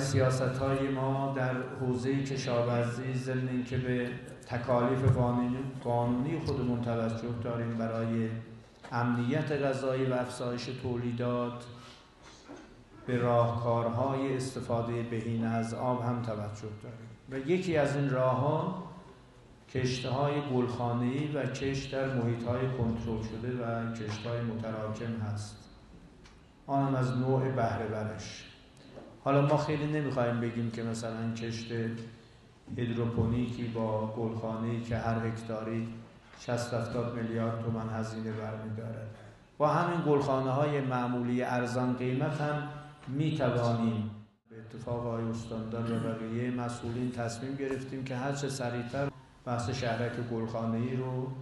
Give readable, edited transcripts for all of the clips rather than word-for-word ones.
سیاست‌های ما در حوزه کشاورزی ضمن اینکه به تکالیف قانونی خودمون توجه داریم برای امنیت غذایی و افزایش تولیدات، به راهکارهای استفاده بهینه از آب هم توجه داریم و یکی از این راه‌ها کشت‌های گلخانه‌ای و کشت در محیط‌های کنترل شده و کشت‌های متراکم هست. آن هم از نوع بهره برش. حالا ما خیلی نمیخوایم بگیم که مثلا کشت هیدروپونیکی با گلخانه‌ای که هر هکتاری 60-70 میلیارد تومان هزینه برمی‌داره. با همین گلخانه‌های معمولی ارزان قیمت هم میتوانیم به اتفاق آقای استاندار و بقیه مسئولین تصمیم گرفتیم که هر چه سریعتر بحث شهرک گلخانه‌ای رو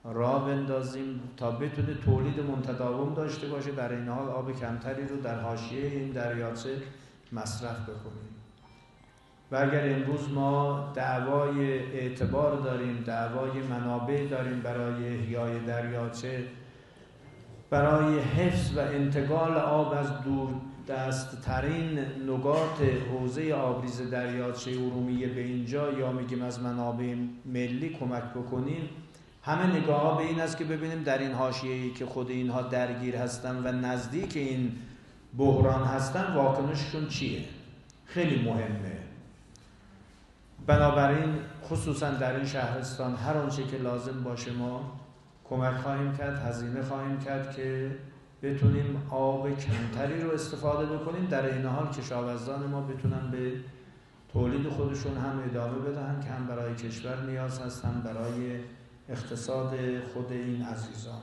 راه بندازیم تا بتونه تولید متداوم داشته باشه، در این حال آب کمتری رو در حاشیه این دریاچه مصرف بکنیم. و اگر امروز ما دعوای اعتبار داریم، دعوای منابع داریم برای احیای دریاچه، برای حفظ و انتقال آب از دور دستترین نقاط حوزه آبریز دریاچه ارومیه به اینجا، یا میگیم از منابع ملی کمک بکنیم، همه نگاه ها به این است که ببینیم در این حاشیه‌ای که خود اینها درگیر هستن و نزدیک این بحران هستن واکنششون چیه؟ خیلی مهمه. بنابراین خصوصا در این شهرستان هر آنچه که لازم باشه ما کمک خواهیم کرد، هزینه خواهیم کرد که بتونیم آب کمتری رو استفاده بکنیم، در این حال کشاورزان ما بتونن به تولید خودشون هم ادامه بدهن که هم برای کشور نیاز هست، هم برای اقتصاد خود این عزیزان.